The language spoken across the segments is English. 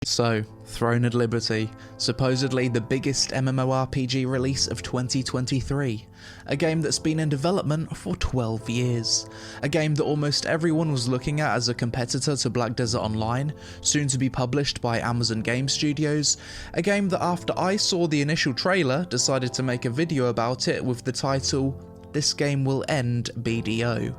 So, Throne and Liberty, supposedly the biggest MMORPG release of 2023. A game that's been in development for 12 years. A game that almost everyone was looking at as a competitor to Black Desert Online, soon to be published by Amazon Game Studios. A game that after I saw the initial trailer, decided to make a video about it with the title, "This Game Will End BDO."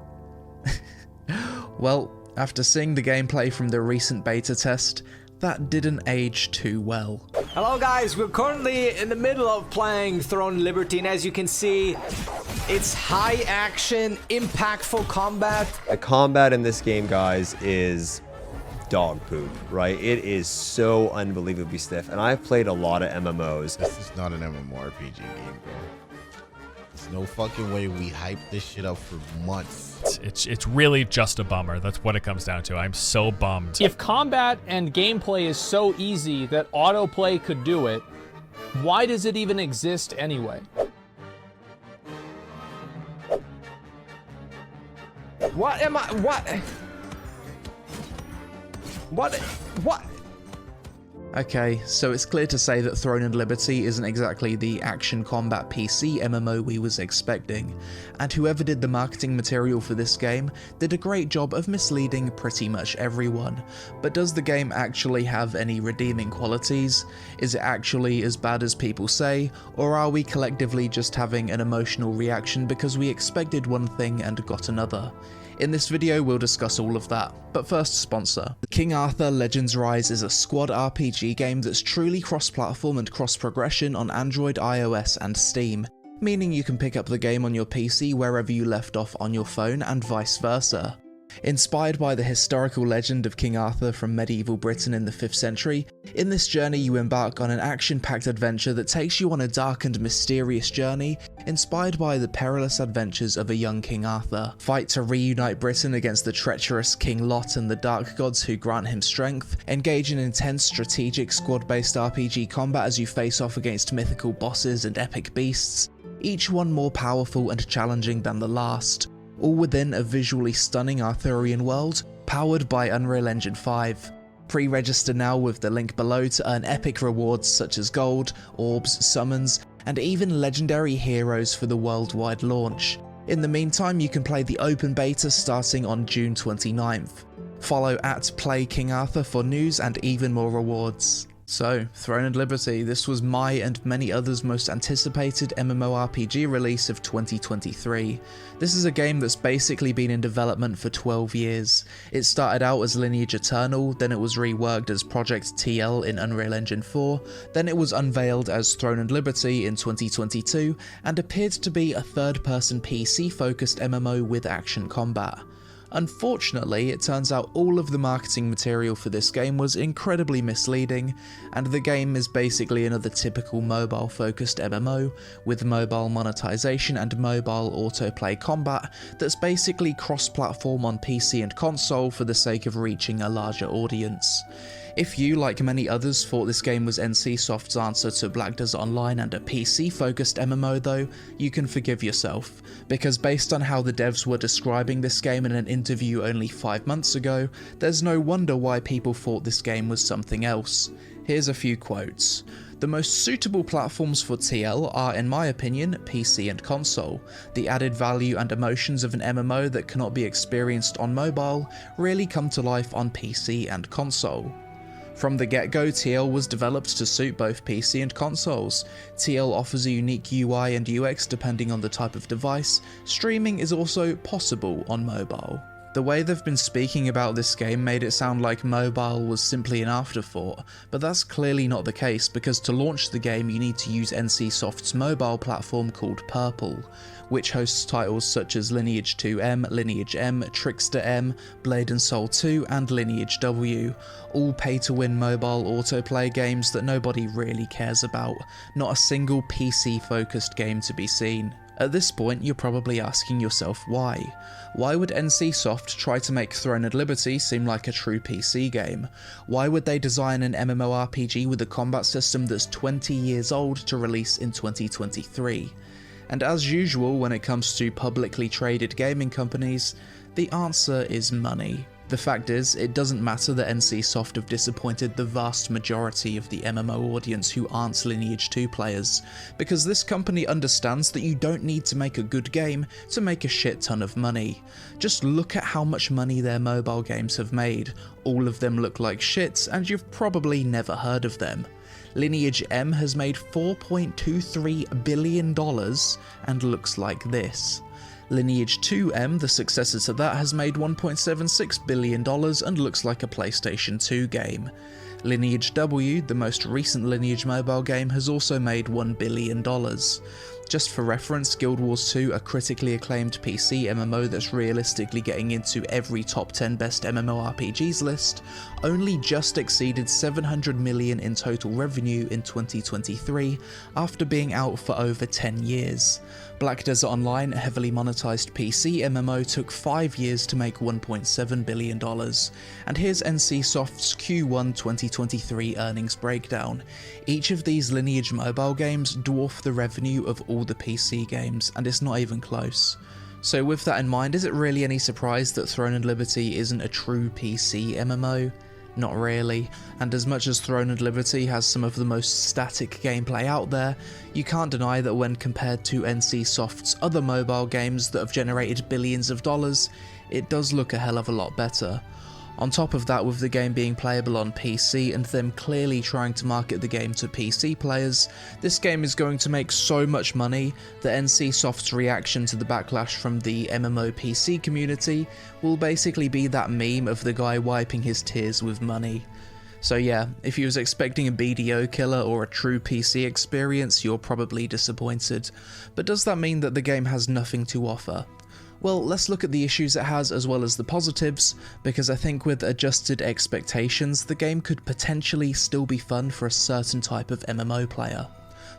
Well, after seeing the gameplay from the recent beta test, that didn't age too well. Hello guys, we're currently in the middle of playing Throne and Liberty, and as you can see, it's high action, impactful combat. The combat in this game, guys, is dog poop, right? It is so unbelievably stiff, and I've played a lot of MMOs. This is not an MMORPG game, bro. There's no fucking way we hyped this shit up for months. It's really just a bummer. That's what it comes down to. I'm so bummed. If combat and gameplay is so easy that autoplay could do it, why does it even exist anyway? What am I? What? Okay, so it's clear to say that Throne and Liberty isn't exactly the action combat PC MMO we was expecting, and whoever did the marketing material for this game did a great job of misleading pretty much everyone. But does the game actually have any redeeming qualities? Is it actually as bad as people say, or are we collectively just having an emotional reaction because we expected one thing and got another? In this video, we'll discuss all of that, but first, sponsor. King Arthur Legends Rise is a squad RPG game that's truly cross-platform and cross-progression on Android, iOS, and Steam, meaning you can pick up the game on your PC wherever you left off on your phone and vice versa. Inspired by the historical legend of King Arthur from medieval Britain in the 5th century, in this journey you embark on an action-packed adventure that takes you on a dark and mysterious journey, inspired by the perilous adventures of a young King Arthur. Fight to reunite Britain against the treacherous King Lot and the dark gods who grant him strength, engage in intense strategic squad-based RPG combat as you face off against mythical bosses and epic beasts, each one more powerful and challenging than the last, all within a visually stunning Arthurian world, powered by Unreal Engine 5. Pre-register now with the link below to earn epic rewards such as gold, orbs, summons, and even legendary heroes for the worldwide launch. In the meantime, you can play the open beta starting on June 29th. Follow @PlayKingArthur for news and even more rewards. So, Throne and Liberty, this was my and many others' most anticipated MMORPG release of 2023. This is a game that's basically been in development for 12 years. It started out as Lineage Eternal, then it was reworked as Project TL in Unreal Engine 4, then it was unveiled as Throne and Liberty in 2022, and appeared to be a third-person PC-focused MMO with action combat. Unfortunately, it turns out all of the marketing material for this game was incredibly misleading, and the game is basically another typical mobile-focused MMO, with mobile monetization and mobile autoplay combat that's basically cross-platform on PC and console for the sake of reaching a larger audience. If you, like many others, thought this game was NCSoft's answer to Black Desert Online and a PC-focused MMO though, you can forgive yourself, because based on how the devs were describing this game in an interview only 5 months ago, there's no wonder why people thought this game was something else. Here's a few quotes. "The most suitable platforms for TL are, in my opinion, PC and console. The added value and emotions of an MMO that cannot be experienced on mobile really come to life on PC and console. From the get-go, TL was developed to suit both PC and consoles. TL offers a unique UI and UX depending on the type of device. Streaming is also possible on mobile." The way they've been speaking about this game made it sound like mobile was simply an afterthought, but that's clearly not the case, because to launch the game you need to use NCSoft's mobile platform called Purple, which hosts titles such as Lineage 2M, Lineage M, Trickster M, Blade and Soul 2, and Lineage W, all pay-to-win mobile autoplay games that nobody really cares about, not a single PC-focused game to be seen. At this point, you're probably asking yourself why. Why would NCSoft try to make Throne and Liberty seem like a true PC game? Why would they design an MMORPG with a combat system that's 20 years old to release in 2023? And as usual when it comes to publicly traded gaming companies, the answer is money. The fact is, it doesn't matter that NCSoft have disappointed the vast majority of the MMO audience who aren't Lineage 2 players, because this company understands that you don't need to make a good game to make a shit ton of money. Just look at how much money their mobile games have made. All of them look like shit, and you've probably never heard of them. Lineage M has made $4.23 billion and looks like this. Lineage 2M, the successor to that, has made $1.76 billion and looks like a PlayStation 2 game. Lineage W, the most recent Lineage mobile game, has also made $1 billion. Just for reference, Guild Wars 2, a critically acclaimed PC MMO that's realistically getting into every top 10 best MMORPGs list, only just exceeded $700 million in total revenue in 2023 after being out for over 10 years. Black Desert Online, a heavily monetized PC MMO, took 5 years to make $1.7 billion. And here's NCSoft's Q1 2023 earnings breakdown. Each of these Lineage mobile games dwarf the revenue of all the PC games, and it's not even close. So with that in mind, is it really any surprise that Throne and Liberty isn't a true PC MMO? Not really, and as much as Throne and Liberty has some of the most static gameplay out there, you can't deny that when compared to NCSoft's other mobile games that have generated billions of dollars, it does look a hell of a lot better. On top of that, with the game being playable on PC and them clearly trying to market the game to PC players, this game is going to make so much money that NCSoft's reaction to the backlash from the MMO PC community will basically be that meme of the guy wiping his tears with money. So yeah, if you was expecting a BDO killer or a true PC experience, you're probably disappointed. But does that mean that the game has nothing to offer? Well, let's look at the issues it has as well as the positives, because I think with adjusted expectations, the game could potentially still be fun for a certain type of MMO player.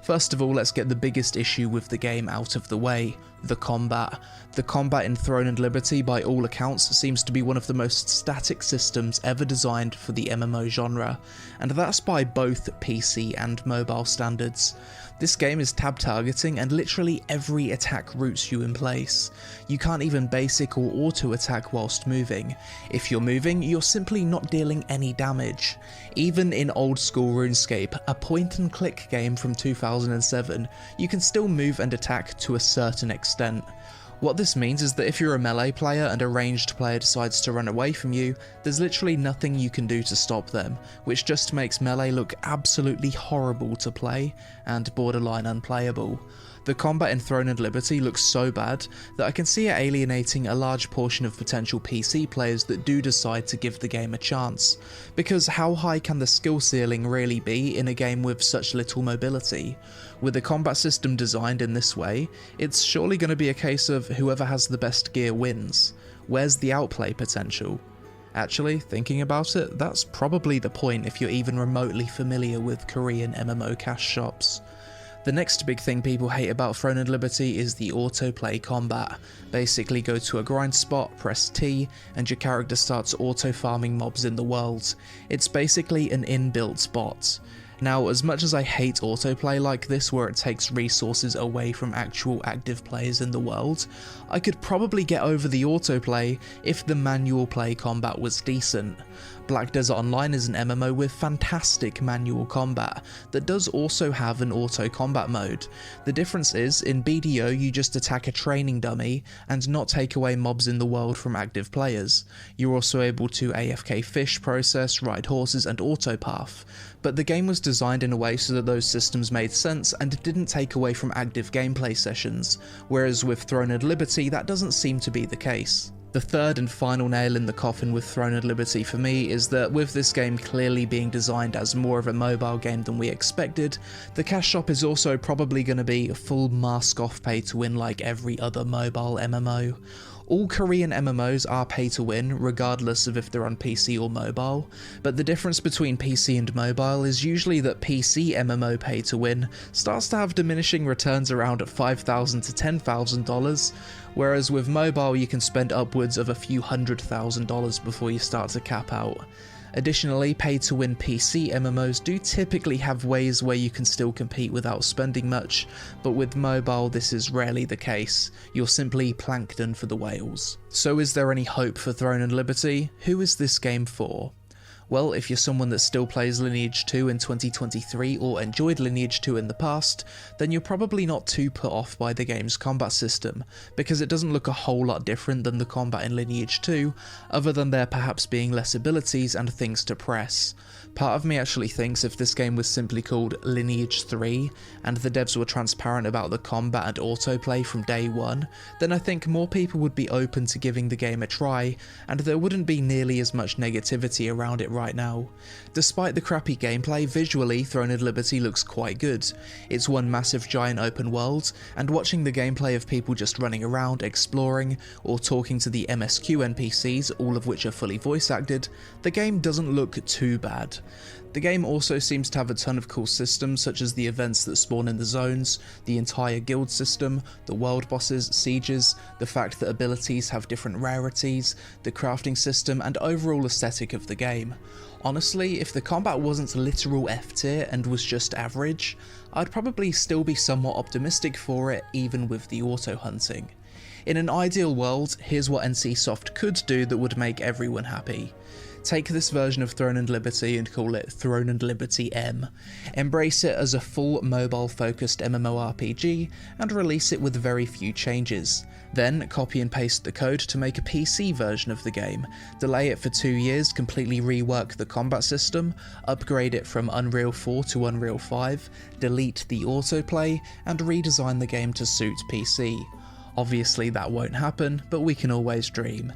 First of all, let's get the biggest issue with the game out of the way, the combat. The combat in Throne and Liberty, by all accounts, seems to be one of the most static systems ever designed for the MMO genre, and that's by both PC and mobile standards. This game is tab targeting and literally every attack roots you in place. You can't even basic or auto attack whilst moving. If you're moving, you're simply not dealing any damage. Even in old school RuneScape, a point and click game from 2007, you can still move and attack to a certain extent. What this means is that if you're a melee player and a ranged player decides to run away from you, there's literally nothing you can do to stop them, which just makes melee look absolutely horrible to play and borderline unplayable. The combat in Throne and Liberty looks so bad that I can see it alienating a large portion of potential PC players that do decide to give the game a chance, because how high can the skill ceiling really be in a game with such little mobility? With a combat system designed in this way, it's surely going to be a case of whoever has the best gear wins. Where's the outplay potential? Actually, thinking about it, that's probably the point if you're even remotely familiar with Korean MMO cash shops. The next big thing people hate about Throne and Liberty is the autoplay combat. Basically go to a grind spot, press T, and your character starts auto-farming mobs in the world. It's basically an inbuilt bot. Now, as much as I hate autoplay like this where it takes resources away from actual active players in the world, I could probably get over the autoplay if the manual play combat was decent. Black Desert Online is an MMO with fantastic manual combat that does also have an auto combat mode. The difference is, in BDO you just attack a training dummy and not take away mobs in the world from active players. You're also able to AFK fish, process, ride horses and autopath. But the game was designed in a way so that those systems made sense and didn't take away from active gameplay sessions, whereas with Throne and Liberty that doesn't seem to be the case. The third and final nail in the coffin with Throne and Liberty for me is that with this game clearly being designed as more of a mobile game than we expected, the cash shop is also probably going to be a full mask off pay to win like every other mobile MMO. All Korean MMOs are pay to win, regardless of if they're on PC or mobile, but the difference between PC and mobile is usually that PC MMO pay to win starts to have diminishing returns around $5,000 to $10,000, whereas with mobile you can spend upwards of a few $100,000 before you start to cap out. Additionally, pay-to-win PC MMOs do typically have ways where you can still compete without spending much, but with mobile this is rarely the case. You're simply plankton for the whales. So is there any hope for Throne and Liberty? Who is this game for? Well, if you're someone that still plays Lineage 2 in 2023 or enjoyed Lineage 2 in the past, then you're probably not too put off by the game's combat system, because it doesn't look a whole lot different than the combat in Lineage 2, other than there perhaps being less abilities and things to press. Part of me actually thinks if this game was simply called Lineage 3, and the devs were transparent about the combat and autoplay from day one, then I think more people would be open to giving the game a try, and there wouldn't be nearly as much negativity around it right now. Despite the crappy gameplay, visually Throne and Liberty looks quite good. It's one massive giant open world, and watching the gameplay of people just running around, exploring, or talking to the MSQ NPCs, all of which are fully voice acted, the game doesn't look too bad. The game also seems to have a ton of cool systems, such as the events that spawn in the zones, the entire guild system, the world bosses, sieges, the fact that abilities have different rarities, the crafting system, and overall aesthetic of the game. Honestly, if the combat wasn't literal F tier and was just average, I'd probably still be somewhat optimistic for it, even with the auto hunting. In an ideal world, here's what NCSoft could do that would make everyone happy. Take this version of Throne and Liberty and call it Throne and Liberty M. Embrace it as a full mobile-focused MMORPG and release it with very few changes. Then copy and paste the code to make a PC version of the game, delay it for 2 years, completely rework the combat system, upgrade it from Unreal 4 to Unreal 5, delete the autoplay, and redesign the game to suit PC. Obviously that won't happen, but we can always dream.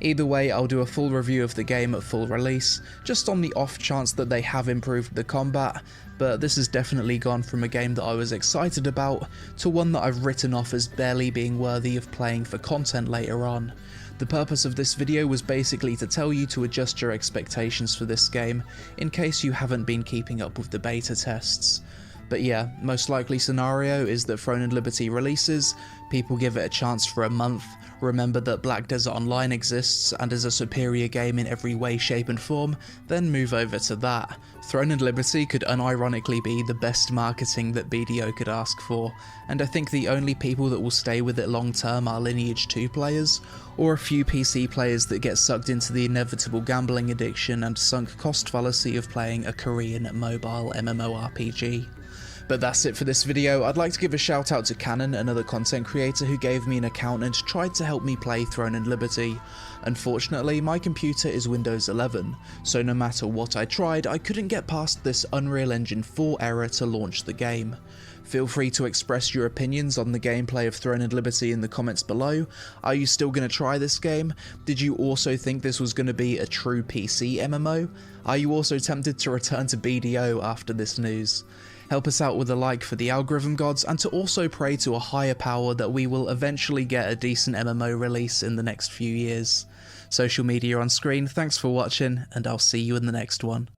Either way, I'll do a full review of the game at full release, just on the off chance that they have improved the combat, but this has definitely gone from a game that I was excited about to one that I've written off as barely being worthy of playing for content later on. The purpose of this video was basically to tell you to adjust your expectations for this game, in case you haven't been keeping up with the beta tests. But yeah, most likely scenario is that Throne and Liberty releases, people give it a chance for a month, remember that Black Desert Online exists and is a superior game in every way, shape and form, then move over to that. Throne and Liberty could unironically be the best marketing that BDO could ask for, and I think the only people that will stay with it long term are Lineage 2 players, or a few PC players that get sucked into the inevitable gambling addiction and sunk cost fallacy of playing a Korean mobile MMORPG. But that's it for this video. I'd like to give a shout out to Canon, another content creator who gave me an account and tried to help me play Throne and Liberty. Unfortunately, my computer is Windows 11, so no matter what I tried, I couldn't get past this Unreal Engine 4 error to launch the game. Feel free to express your opinions on the gameplay of Throne and Liberty in the comments below. Are you still going to try this game? Did you also think this was going to be a true PC MMO? Are you also tempted to return to BDO after this news? Help us out with a like for the algorithm gods, and to also pray to a higher power that we will eventually get a decent MMO release in the next few years. Social media on screen, thanks for watching, and I'll see you in the next one.